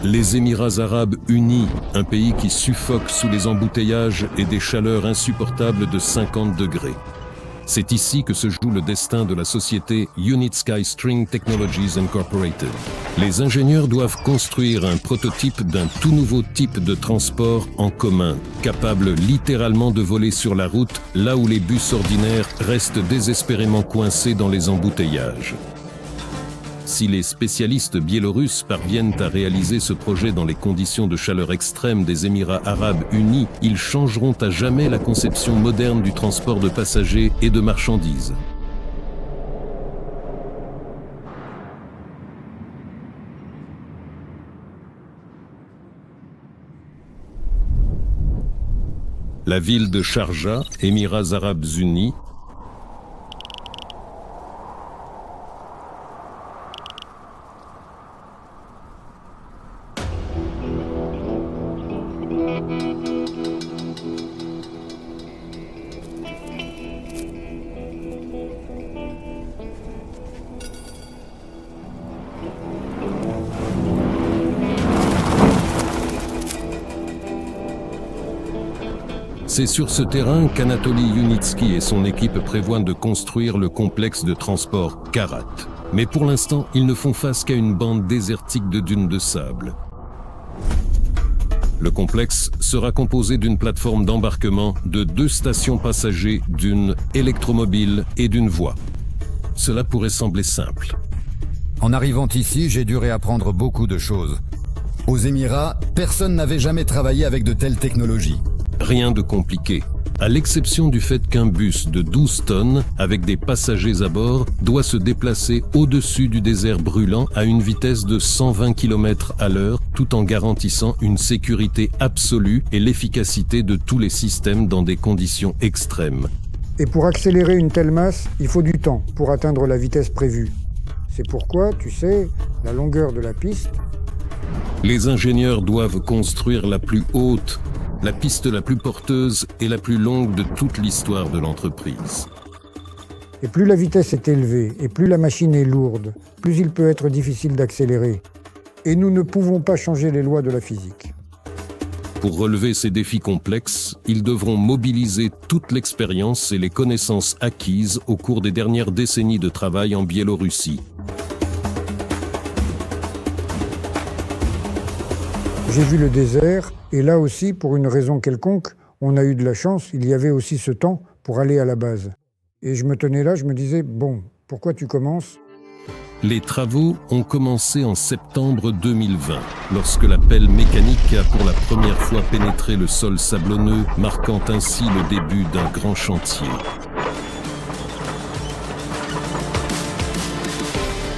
Les Émirats arabes unis, un pays qui suffoque sous les embouteillages et des chaleurs insupportables de 50 degrés. C'est ici que se joue le destin de la société Unit Sky String Technologies Incorporated. Les ingénieurs doivent construire un prototype d'un tout nouveau type de transport en commun, capable littéralement de voler sur la route, là où les bus ordinaires restent désespérément coincés dans les embouteillages. Si les spécialistes biélorusses parviennent à réaliser ce projet dans les conditions de chaleur extrême des Émirats arabes unis, ils changeront à jamais la conception moderne du transport de passagers et de marchandises. La ville de Sharjah, Émirats arabes unis, c'est sur ce terrain qu'Anatoly Yunitsky et son équipe prévoient de construire le complexe de transport Karat. Mais pour l'instant, ils ne font face qu'à une bande désertique de dunes de sable. Le complexe sera composé d'une plateforme d'embarquement, de 2 stations passagers, d'une électromobile et d'une voie. Cela pourrait sembler simple. En arrivant ici, j'ai dû réapprendre beaucoup de choses. Aux Émirats, personne n'avait jamais travaillé avec de telles technologies. Rien de compliqué, à l'exception du fait qu'un bus de 12 tonnes, avec des passagers à bord, doit se déplacer au-dessus du désert brûlant à une vitesse de 120 km à l'heure, tout en garantissant une sécurité absolue et l'efficacité de tous les systèmes dans des conditions extrêmes. Et pour accélérer une telle masse, il faut du temps pour atteindre la vitesse prévue. C'est pourquoi, tu sais, la longueur de la piste... Les ingénieurs doivent construire la plus haute, la piste la plus porteuse et la plus longue de toute l'histoire de l'entreprise. Et plus la vitesse est élevée, et plus la machine est lourde, plus il peut être difficile d'accélérer. Et nous ne pouvons pas changer les lois de la physique. Pour relever ces défis complexes, ils devront mobiliser toute l'expérience et les connaissances acquises au cours des dernières décennies de travail en Biélorussie. J'ai vu le désert, et là aussi, pour une raison quelconque, on a eu de la chance, il y avait aussi ce temps pour aller à la base. Et je me tenais là, je me disais, bon, pourquoi tu commences ? Les travaux ont commencé en septembre 2020, lorsque la pelle mécanique a pour la première fois pénétré le sol sablonneux, marquant ainsi le début d'un grand chantier.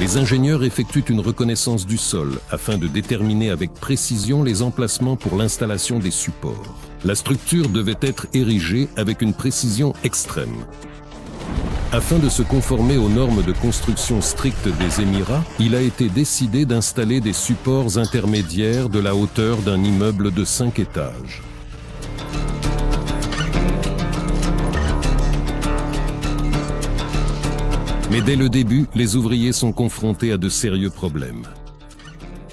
Les ingénieurs effectuent une reconnaissance du sol afin de déterminer avec précision les emplacements pour l'installation des supports. La structure devait être érigée avec une précision extrême. Afin de se conformer aux normes de construction strictes des Émirats, il a été décidé d'installer des supports intermédiaires de la hauteur d'un immeuble de 5 étages. Mais dès le début, les ouvriers sont confrontés à de sérieux problèmes.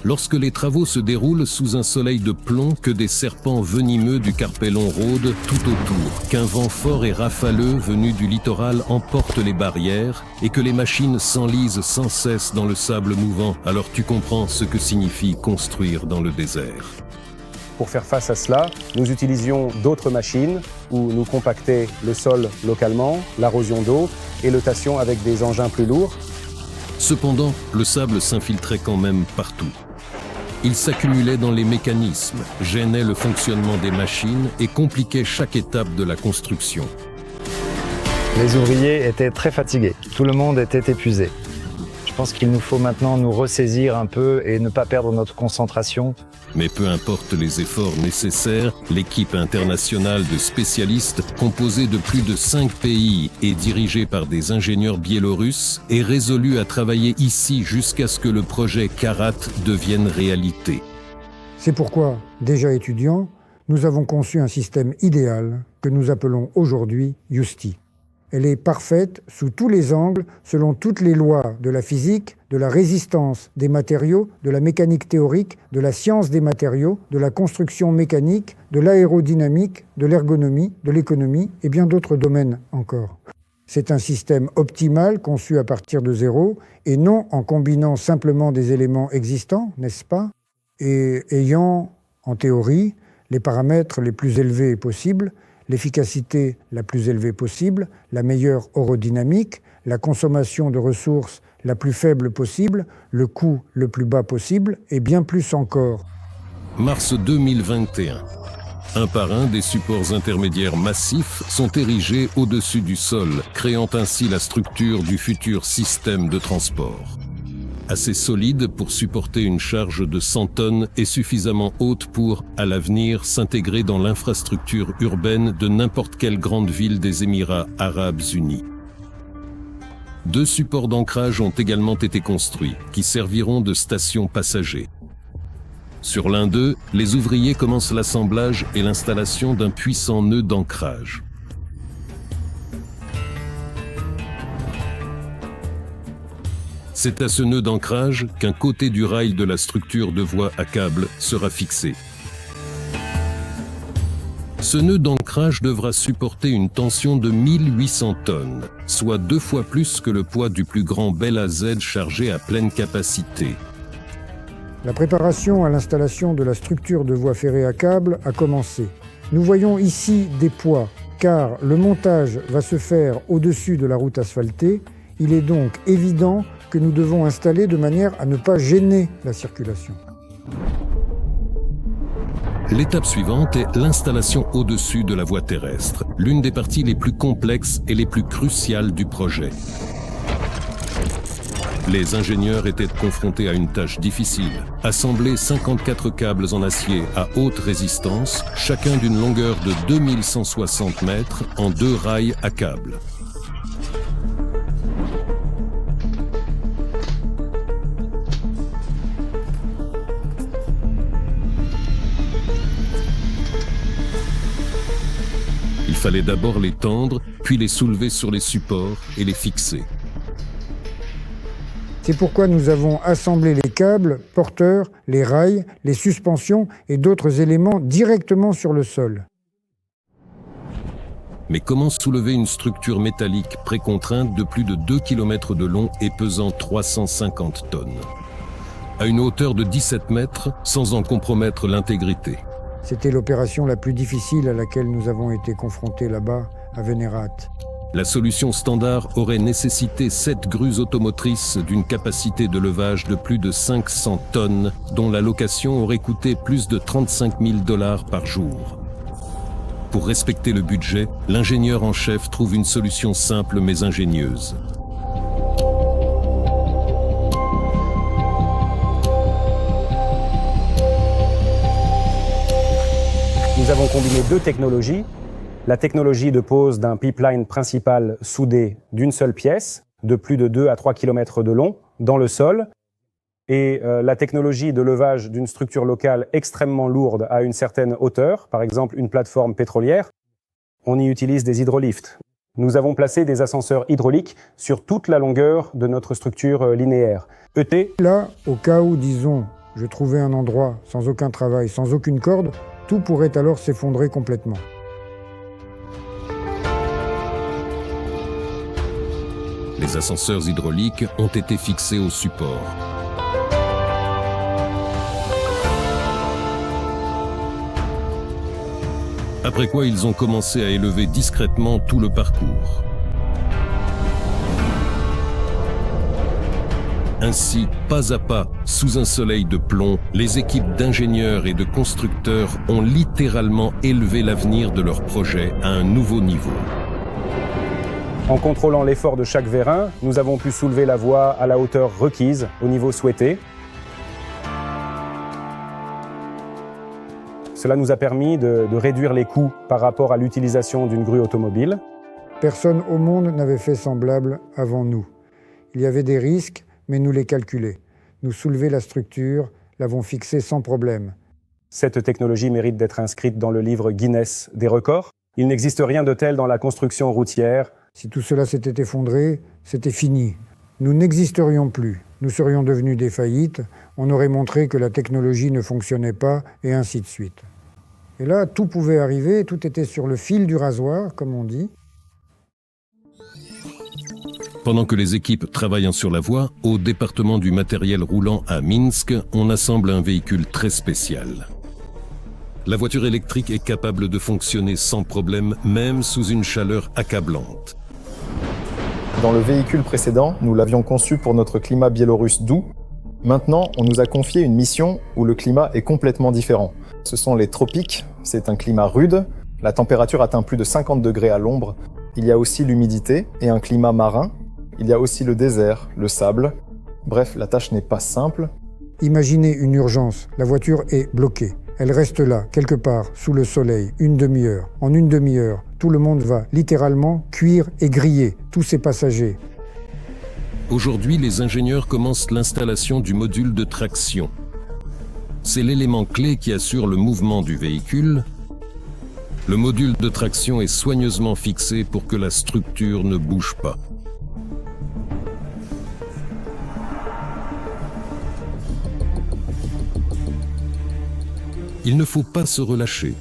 Lorsque les travaux se déroulent sous un soleil de plomb, que des serpents venimeux du Carpellon rôdent tout autour, qu'un vent fort et rafaleux venu du littoral emporte les barrières et que les machines s'enlisent sans cesse dans le sable mouvant, alors tu comprends ce que signifie construire dans le désert. Pour faire face à cela, nous utilisions d'autres machines où nous compactaient le sol localement, l'érosion d'eau et le tassions avec des engins plus lourds. Cependant, le sable s'infiltrait quand même partout. Il s'accumulait dans les mécanismes, gênait le fonctionnement des machines et compliquait chaque étape de la construction. Les ouvriers étaient très fatigués, tout le monde était épuisé. Je pense qu'il nous faut maintenant nous ressaisir un peu et ne pas perdre notre concentration. Mais peu importe les efforts nécessaires, l'équipe internationale de spécialistes, composée de plus de 5 pays et dirigée par des ingénieurs biélorusses, est résolue à travailler ici jusqu'à ce que le projet Karat devienne réalité. C'est pourquoi, déjà étudiants, nous avons conçu un système idéal que nous appelons aujourd'hui Yusti. Elle est parfaite sous tous les angles, selon toutes les lois de la physique, de la résistance des matériaux, de la mécanique théorique, de la science des matériaux, de la construction mécanique, de l'aérodynamique, de l'ergonomie, de l'économie et bien d'autres domaines encore. C'est un système optimal conçu à partir de zéro et non en combinant simplement des éléments existants, n'est-ce pas, et ayant, en théorie, les paramètres les plus élevés possibles, l'efficacité la plus élevée possible, la meilleure aérodynamique, la consommation de ressources la plus faible possible, le coût le plus bas possible et bien plus encore. Mars 2021. Un par un, des supports intermédiaires massifs sont érigés au-dessus du sol, créant ainsi la structure du futur système de transport. Assez solide pour supporter une charge de 100 tonnes et suffisamment haute pour, à l'avenir, s'intégrer dans l'infrastructure urbaine de n'importe quelle grande ville des Émirats arabes unis. 2 supports d'ancrage ont également été construits, qui serviront de stations passagers. Sur l'un d'eux, les ouvriers commencent l'assemblage et l'installation d'un puissant nœud d'ancrage. C'est à ce nœud d'ancrage qu'un côté du rail de la structure de voie à câble sera fixé. Ce nœud d'ancrage devra supporter une tension de 1800 tonnes, soit 2 fois plus que le poids du plus grand Bell AZ chargé à pleine capacité. La préparation à l'installation de la structure de voie ferrée à câble a commencé. Nous voyons ici des poids, car le montage va se faire au-dessus de la route asphaltée. Il est donc évident que nous devons installer de manière à ne pas gêner la circulation. L'étape suivante est l'installation au-dessus de la voie terrestre, l'une des parties les plus complexes et les plus cruciales du projet. Les ingénieurs étaient confrontés à une tâche difficile, assembler 54 câbles en acier à haute résistance, chacun d'une longueur de 2160 mètres en 2 rails à câble. Il fallait d'abord les tendre, puis les soulever sur les supports et les fixer. C'est pourquoi nous avons assemblé les câbles, porteurs, les rails, les suspensions et d'autres éléments directement sur le sol. Mais comment soulever une structure métallique précontrainte de plus de 2 km de long et pesant 350 tonnes, à une hauteur de 17 mètres, sans en compromettre l'intégrité? C'était l'opération la plus difficile à laquelle nous avons été confrontés là-bas, à Venerat. La solution standard aurait nécessité 7 grues automotrices d'une capacité de levage de plus de 500 tonnes, dont la location aurait coûté plus de 35 000 $ par jour. Pour respecter le budget, l'ingénieur en chef trouve une solution simple mais ingénieuse. Nous avons combiné 2 technologies. La technologie de pose d'un pipeline principal soudé d'une seule pièce, de plus de 2 à 3 km de long, dans le sol, et la technologie de levage d'une structure locale extrêmement lourde à une certaine hauteur, par exemple une plateforme pétrolière. On y utilise des hydrolifts. Nous avons placé des ascenseurs hydrauliques sur toute la longueur de notre structure linéaire. ET. Là, au cas où, disons, je trouvais un endroit sans aucun travail, sans aucune corde, tout pourrait alors s'effondrer complètement. Les ascenseurs hydrauliques ont été fixés au support. Après quoi, ils ont commencé à élever discrètement tout le parcours. Ainsi, pas à pas, sous un soleil de plomb, les équipes d'ingénieurs et de constructeurs ont littéralement élevé l'avenir de leur projet à un nouveau niveau. En contrôlant l'effort de chaque vérin, nous avons pu soulever la voie à la hauteur requise, au niveau souhaité. Cela nous a permis de réduire les coûts par rapport à l'utilisation d'une grue automobile. Personne au monde n'avait fait semblable avant nous. Il y avait des risques, mais nous les calculés. Nous soulever la structure, l'avons fixée sans problème. Cette technologie mérite d'être inscrite dans le livre Guinness des records. Il n'existe rien de tel dans la construction routière Si tout cela s'était effondré, c'était fini. Nous n'existerions plus. Nous serions devenus des faillites. On aurait montré que la technologie ne fonctionnait pas, et ainsi de suite. Et là, tout pouvait arriver, tout était sur le fil du rasoir, comme on dit. Pendant que les équipes travaillent sur la voie, au département du matériel roulant à Minsk, on assemble un véhicule très spécial. La voiture électrique est capable de fonctionner sans problème, même sous une chaleur accablante. Dans le véhicule précédent, nous l'avions conçu pour notre climat biélorusse doux. Maintenant, on nous a confié une mission où le climat est complètement différent. Ce sont les tropiques, c'est un climat rude, la température atteint plus de 50 degrés à l'ombre. Il y a aussi l'humidité et un climat marin. Il y a aussi le désert, le sable. Bref, la tâche n'est pas simple. Imaginez une urgence, la voiture est bloquée. Elle reste là, quelque part, sous le soleil, une demi-heure. En une demi-heure, tout le monde va littéralement cuire et griller, tous ses passagers. Aujourd'hui, les ingénieurs commencent l'installation du module de traction. C'est l'élément clé qui assure le mouvement du véhicule. Le module de traction est soigneusement fixé pour que la structure ne bouge pas. Il ne faut pas se relâcher.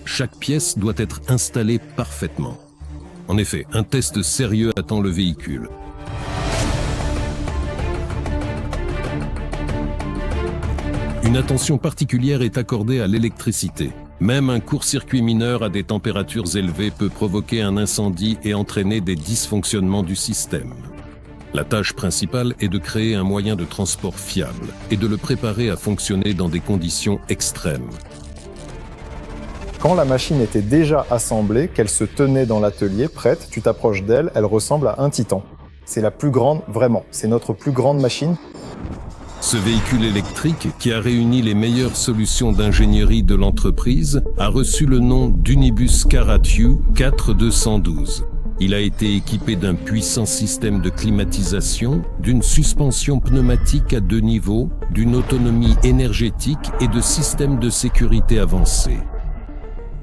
Chaque pièce doit être installée parfaitement. En effet, un test sérieux attend le véhicule. Une attention particulière est accordée à l'électricité. Même un court-circuit mineur à des températures élevées peut provoquer un incendie et entraîner des dysfonctionnements du système. La tâche principale est de créer un moyen de transport fiable et de le préparer à fonctionner dans des conditions extrêmes. Quand la machine était déjà assemblée, qu'elle se tenait dans l'atelier, prête, tu t'approches d'elle, elle ressemble à un Titan. C'est la plus grande, vraiment, c'est notre plus grande machine. Ce véhicule électrique, qui a réuni les meilleures solutions d'ingénierie de l'entreprise, a reçu le nom d'Unibus Karat-U 4212. Il a été équipé d'un puissant système de climatisation, d'une suspension pneumatique à 2 niveaux, d'une autonomie énergétique et de systèmes de sécurité avancés.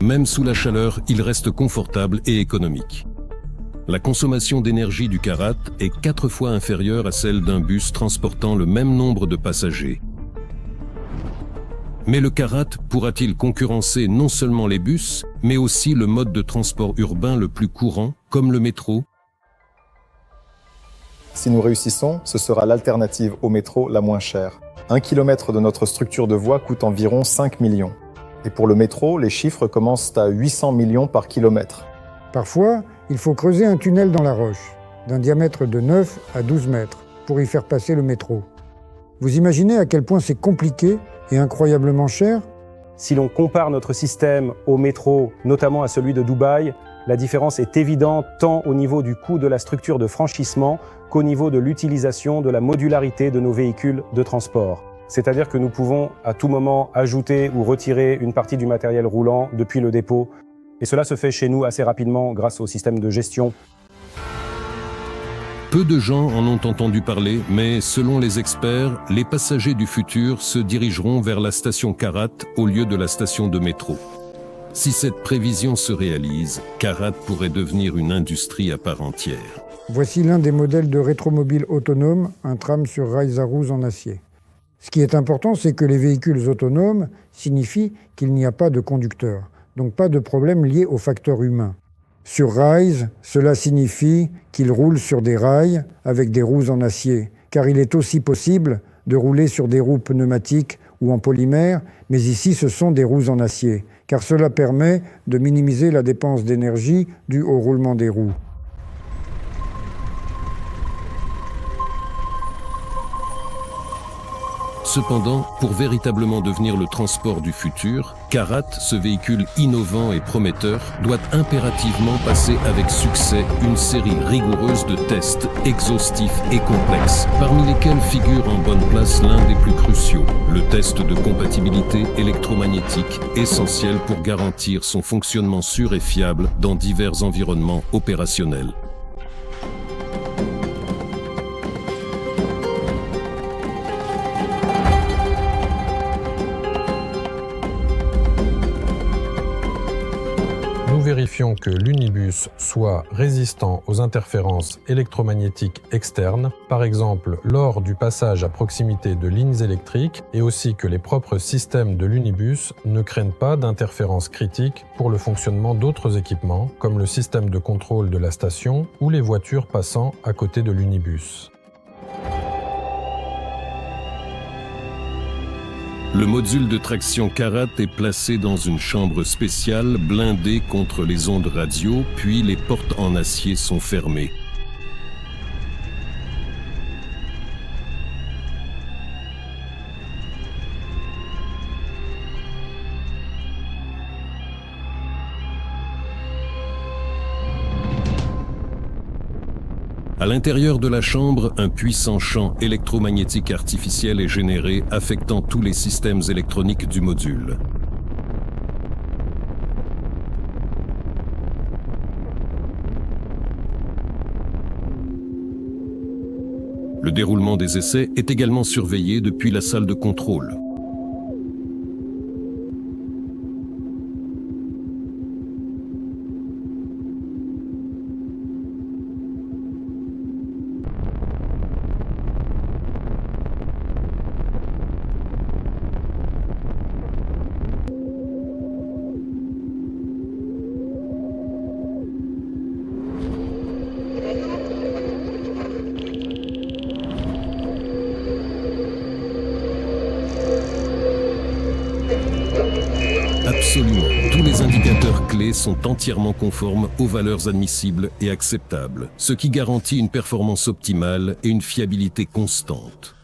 Même sous la chaleur, il reste confortable et économique. La consommation d'énergie du Karat est 4 fois inférieure à celle d'un bus transportant le même nombre de passagers. Mais le Karat pourra-t-il concurrencer non seulement les bus, mais aussi le mode de transport urbain le plus courant, comme le métro? Si nous réussissons, ce sera l'alternative au métro la moins chère. 1 kilomètre de notre structure de voie coûte environ 5 millions. Et pour le métro, les chiffres commencent à 800 millions par kilomètre. Parfois, il faut creuser un tunnel dans la roche, d'un diamètre de 9 à 12 mètres, pour y faire passer le métro. Vous imaginez à quel point c'est compliqué et incroyablement cher? Si l'on compare notre système au métro, notamment à celui de Dubaï, la différence est évidente tant au niveau du coût de la structure de franchissement qu'au niveau de l'utilisation de la modularité de nos véhicules de transport. C'est-à-dire que nous pouvons à tout moment ajouter ou retirer une partie du matériel roulant depuis le dépôt. Et cela se fait chez nous assez rapidement grâce au système de gestion. Peu de gens en ont entendu parler, mais selon les experts, les passagers du futur se dirigeront vers la station Karat au lieu de la station de métro. Si cette prévision se réalise, Karat pourrait devenir une industrie à part entière. Voici l'un des modèles de rétromobile autonome, un tram sur rails à roues en acier. Ce qui est important, c'est que les véhicules autonomes signifient qu'il n'y a pas de conducteur, donc pas de problème lié au facteur humain. Sur rails, cela signifie qu'ils roulent sur des rails avec des roues en acier, car il est aussi possible de rouler sur des roues pneumatiques ou en polymère, mais ici ce sont des roues en acier, car cela permet de minimiser la dépense d'énergie due au roulement des roues. Cependant, pour véritablement devenir le transport du futur, Karat, ce véhicule innovant et prometteur, doit impérativement passer avec succès une série rigoureuse de tests exhaustifs et complexes, parmi lesquels figure en bonne place l'un des plus cruciaux, le test de compatibilité électromagnétique, essentiel pour garantir son fonctionnement sûr et fiable dans divers environnements opérationnels. Nous vérifions que l'unibus soit résistant aux interférences électromagnétiques externes, par exemple lors du passage à proximité de lignes électriques, et aussi que les propres systèmes de l'unibus ne craignent pas d'interférences critiques pour le fonctionnement d'autres équipements, comme le système de contrôle de la station ou les voitures passant à côté de l'unibus. Le module de traction Karat est placé dans une chambre spéciale blindée contre les ondes radio, puis les portes en acier sont fermées. À l'intérieur de la chambre, un puissant champ électromagnétique artificiel est généré, affectant tous les systèmes électroniques du module. Le déroulement des essais est également surveillé depuis la salle de contrôle. Absolument. Tous les indicateurs clés sont entièrement conformes aux valeurs admissibles et acceptables, ce qui garantit une performance optimale et une fiabilité constante.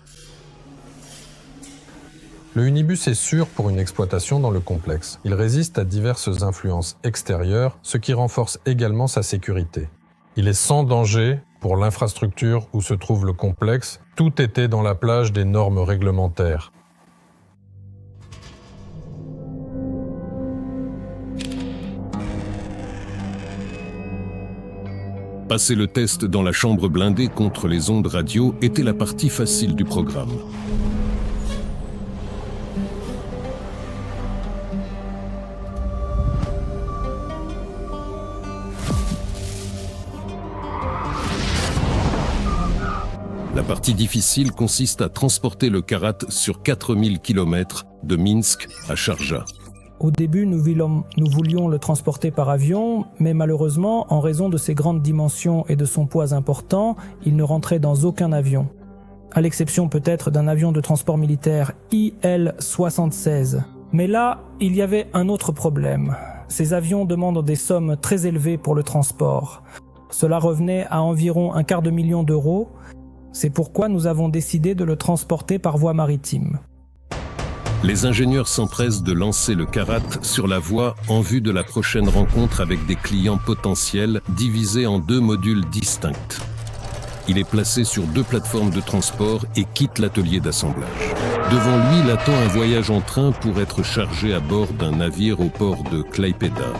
Le unibus est sûr pour une exploitation dans le complexe. Il résiste à diverses influences extérieures, ce qui renforce également sa sécurité. Il est sans danger pour l'infrastructure où se trouve le complexe. Tout était dans la plage des normes réglementaires. Passer le test dans la chambre blindée contre les ondes radio était la partie facile du programme. La partie difficile consiste à transporter le Karat sur 4000 km de Minsk à Sharjah. Au début, nous voulions le transporter par avion, mais malheureusement, en raison de ses grandes dimensions et de son poids important, il ne rentrait dans aucun avion. À l'exception peut-être d'un avion de transport militaire IL-76. Mais là, il y avait un autre problème. Ces avions demandent des sommes très élevées pour le transport. Cela revenait à environ $250 000. C'est pourquoi nous avons décidé de le transporter par voie maritime. Les ingénieurs s'empressent de lancer le Karat sur la voie en vue de la prochaine rencontre avec des clients potentiels divisés en 2 modules distincts. Il est placé sur 2 plateformes de transport et quitte l'atelier d'assemblage. Devant lui, il attend un voyage en train pour être chargé à bord d'un navire au port de Klaipėda.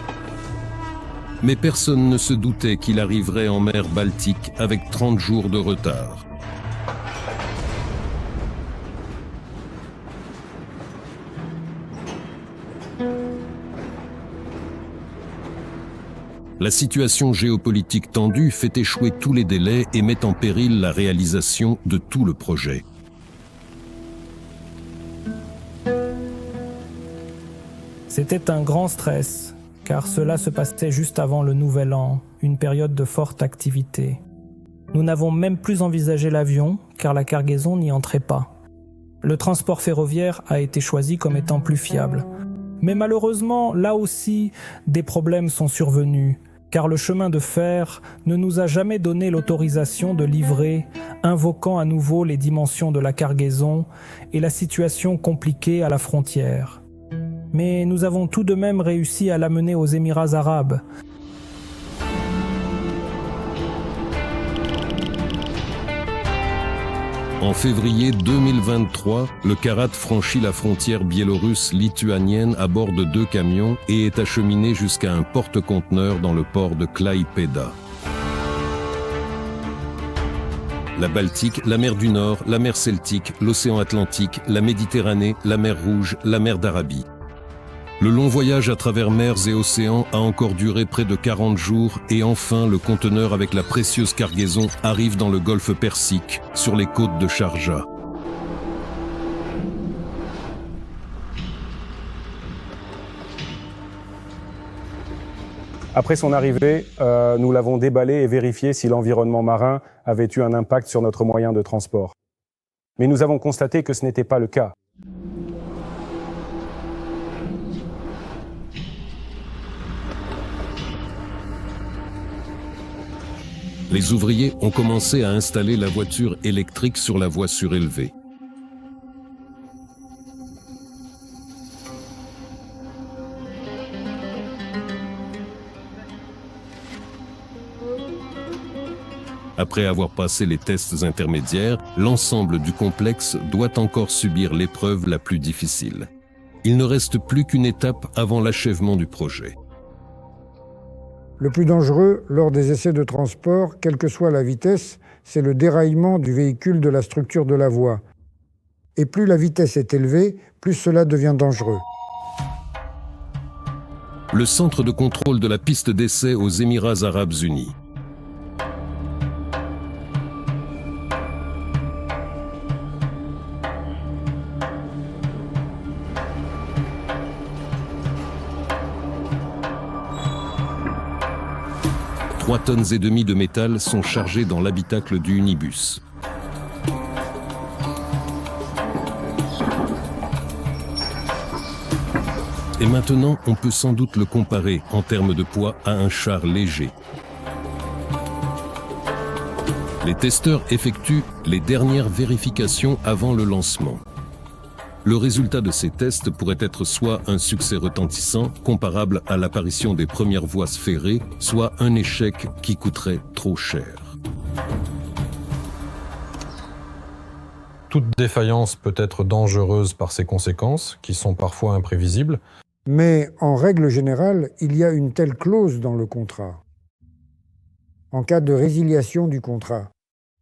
Mais personne ne se doutait qu'il arriverait en mer Baltique avec 30 jours de retard. La situation géopolitique tendue fait échouer tous les délais et met en péril la réalisation de tout le projet. C'était un grand stress, car cela se passait juste avant le Nouvel An, une période de forte activité. Nous n'avons même plus envisagé l'avion, car la cargaison n'y entrait pas. Le transport ferroviaire a été choisi comme étant plus fiable. Mais malheureusement, là aussi, des problèmes sont survenus, car le chemin de fer ne nous a jamais donné l'autorisation de livrer, invoquant à nouveau les dimensions de la cargaison et la situation compliquée à la frontière. Mais nous avons tout de même réussi à l'amener aux Émirats arabes. En février 2023, le Karat franchit la frontière biélorusse-lituanienne à bord de 2 camions et est acheminé jusqu'à un porte-conteneurs dans le port de Klaipėda. La Baltique, la mer du Nord, la mer Celtique, l'océan Atlantique, la Méditerranée, la mer Rouge, la mer d'Arabie. Le long voyage à travers mers et océans a encore duré près de 40 jours et enfin le conteneur avec la précieuse cargaison arrive dans le golfe Persique, sur les côtes de Sharjah. Après son arrivée, nous l'avons déballé et vérifié si l'environnement marin avait eu un impact sur notre moyen de transport. Mais nous avons constaté que ce n'était pas le cas. Les ouvriers ont commencé à installer la voiture électrique sur la voie surélevée. Après avoir passé les tests intermédiaires, l'ensemble du complexe doit encore subir l'épreuve la plus difficile. Il ne reste plus qu'une étape avant l'achèvement du projet. Le plus dangereux lors des essais de transport, quelle que soit la vitesse, c'est le déraillement du véhicule de la structure de la voie. Et plus la vitesse est élevée, plus cela devient dangereux. Le centre de contrôle de la piste d'essai aux Émirats arabes unis. « 3,5 tonnes de métal sont chargées dans l'habitacle du Unibus. Et maintenant, on peut sans doute le comparer en termes de poids à un char léger. Les testeurs effectuent les dernières vérifications avant le lancement. Le résultat de ces tests pourrait être soit un succès retentissant, comparable à l'apparition des premières voies ferrées, soit un échec qui coûterait trop cher. Toute défaillance peut être dangereuse par ses conséquences, qui sont parfois imprévisibles. Mais en règle générale, il y a une telle clause dans le contrat. En cas de résiliation du contrat,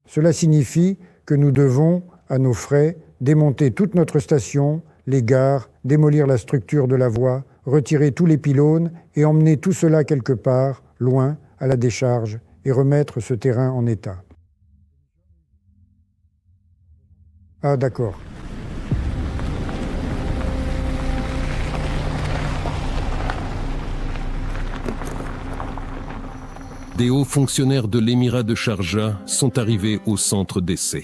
cela signifie que nous devons, à nos frais, démonter toute notre station, les gares, démolir la structure de la voie, retirer tous les pylônes et emmener tout cela quelque part, loin, à la décharge, et remettre ce terrain en état. Ah, d'accord. Des hauts fonctionnaires de l'émirat de Sharjah sont arrivés au centre d'essai.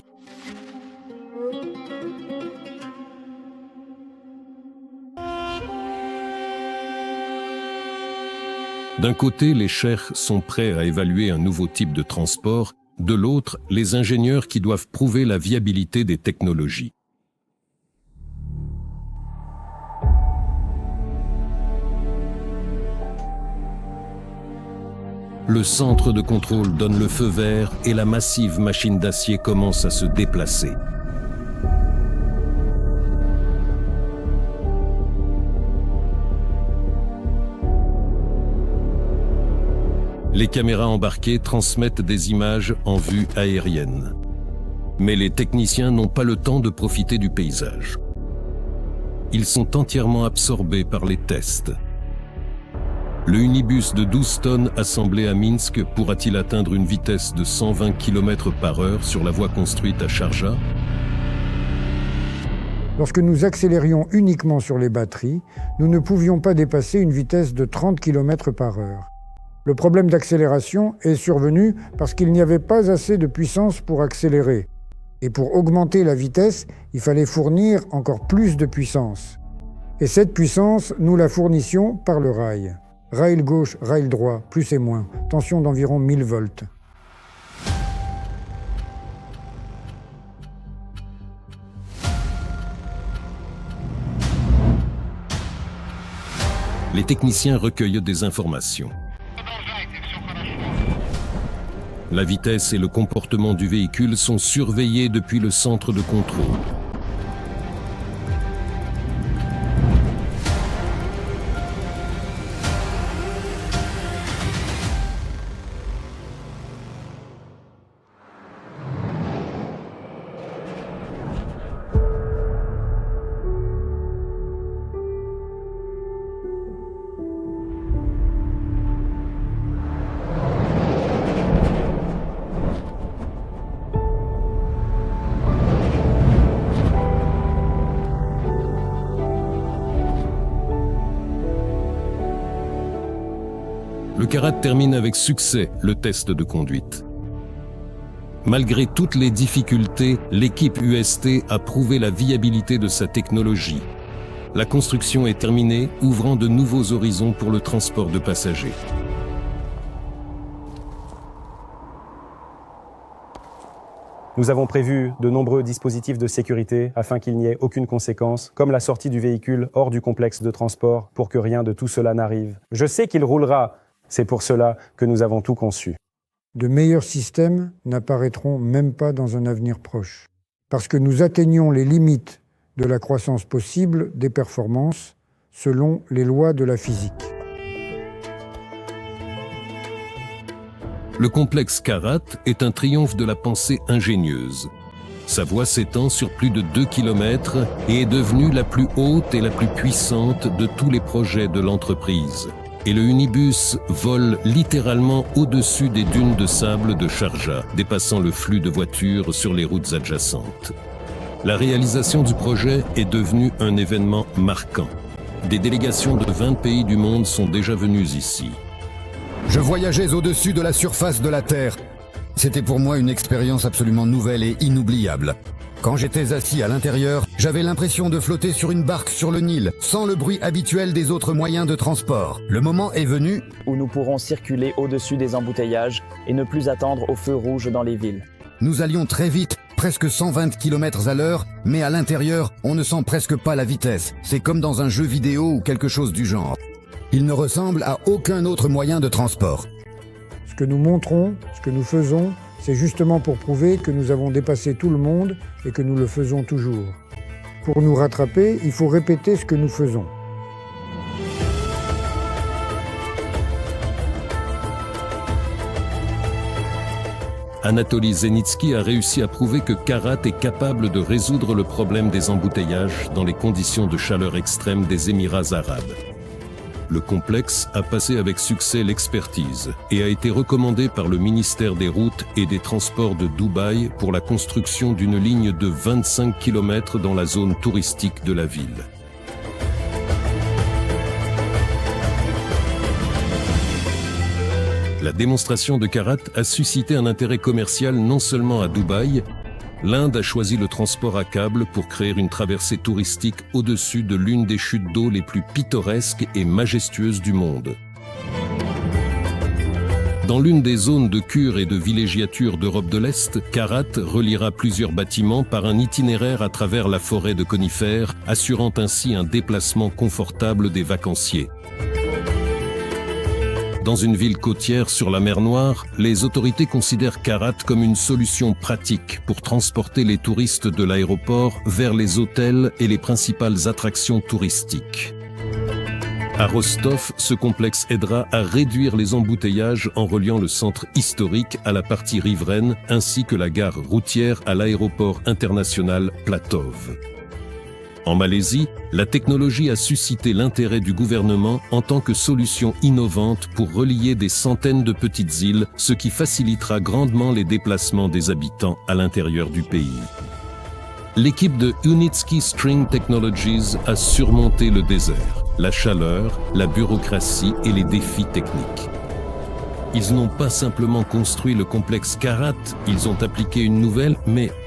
D'un côté, les cheikhs sont prêts à évaluer un nouveau type de transport, de l'autre, les ingénieurs qui doivent prouver la viabilité des technologies. Le centre de contrôle donne le feu vert et la massive machine d'acier commence à se déplacer. Les caméras embarquées transmettent des images en vue aérienne. Mais les techniciens n'ont pas le temps de profiter du paysage. Ils sont entièrement absorbés par les tests. Le Unibus de 12 tonnes assemblé à Minsk pourra-t-il atteindre une vitesse de 120 km/h sur la voie construite à Sharjah? Lorsque nous accélérions uniquement sur les batteries, nous ne pouvions pas dépasser une vitesse de 30 km/h. Le problème d'accélération est survenu parce qu'il n'y avait pas assez de puissance pour accélérer. Et pour augmenter la vitesse, il fallait fournir encore plus de puissance. Et cette puissance, nous la fournissions par le rail. Rail gauche, rail droit, plus et moins, tension d'environ 1000 volts. Les techniciens recueillent des informations. La vitesse et le comportement du véhicule sont surveillés depuis le centre de contrôle. Karat termine avec succès le test de conduite. Malgré toutes les difficultés, l'équipe UST a prouvé la viabilité de sa technologie. La construction est terminée, ouvrant de nouveaux horizons pour le transport de passagers. Nous avons prévu de nombreux dispositifs de sécurité afin qu'il n'y ait aucune conséquence, comme la sortie du véhicule hors du complexe de transport pour que rien de tout cela n'arrive. Je sais qu'il roulera, c'est pour cela que nous avons tout conçu. De meilleurs systèmes n'apparaîtront même pas dans un avenir proche, parce que nous atteignons les limites de la croissance possible des performances selon les lois de la physique. Le complexe Karat est un triomphe de la pensée ingénieuse. Sa voie s'étend sur plus de 2 km et est devenue la plus haute et la plus puissante de tous les projets de l'entreprise. Et le Unibus vole littéralement au-dessus des dunes de sable de Sharjah, dépassant le flux de voitures sur les routes adjacentes. La réalisation du projet est devenue un événement marquant. Des délégations de 20 pays du monde sont déjà venues ici. Je voyageais au-dessus de la surface de la Terre. C'était pour moi une expérience absolument nouvelle et inoubliable. Quand j'étais assis à l'intérieur, j'avais l'impression de flotter sur une barque sur le Nil, sans le bruit habituel des autres moyens de transport. Le moment est venu où nous pourrons circuler au-dessus des embouteillages et ne plus attendre au feu rouge dans les villes. Nous allions très vite, presque 120 km à l'heure, mais à l'intérieur, on ne sent presque pas la vitesse. C'est comme dans un jeu vidéo ou quelque chose du genre. Il ne ressemble à aucun autre moyen de transport. Ce que nous montrons, ce que nous faisons, c'est justement pour prouver que nous avons dépassé tout le monde et que nous le faisons toujours. Pour nous rattraper, il faut répéter ce que nous faisons. Anatoly Zenitsky a réussi à prouver que Karat est capable de résoudre le problème des embouteillages dans les conditions de chaleur extrême des Émirats arabes. Le complexe a passé avec succès l'expertise et a été recommandé par le ministère des Routes et des Transports de Dubaï pour la construction d'une ligne de 25 km dans la zone touristique de la ville. La démonstration de Karat a suscité un intérêt commercial non seulement à Dubaï. L'Inde a choisi le transport à câble pour créer une traversée touristique au-dessus de l'une des chutes d'eau les plus pittoresques et majestueuses du monde. Dans l'une des zones de cure et de villégiature d'Europe de l'Est, Karat reliera plusieurs bâtiments par un itinéraire à travers la forêt de conifères, assurant ainsi un déplacement confortable des vacanciers. Dans une ville côtière sur la mer Noire, les autorités considèrent Karat comme une solution pratique pour transporter les touristes de l'aéroport vers les hôtels et les principales attractions touristiques. À Rostov, ce complexe aidera à réduire les embouteillages en reliant le centre historique à la partie riveraine ainsi que la gare routière à l'aéroport international Platov. En Malaisie, la technologie a suscité l'intérêt du gouvernement en tant que solution innovante pour relier des centaines de petites îles, ce qui facilitera grandement les déplacements des habitants à l'intérieur du pays. L'équipe de Unitsky String Technologies a surmonté le désert, la chaleur, la bureaucratie et les défis techniques. Ils n'ont pas simplement construit le complexe Karat, ils ont appliqué une nouvelle, mais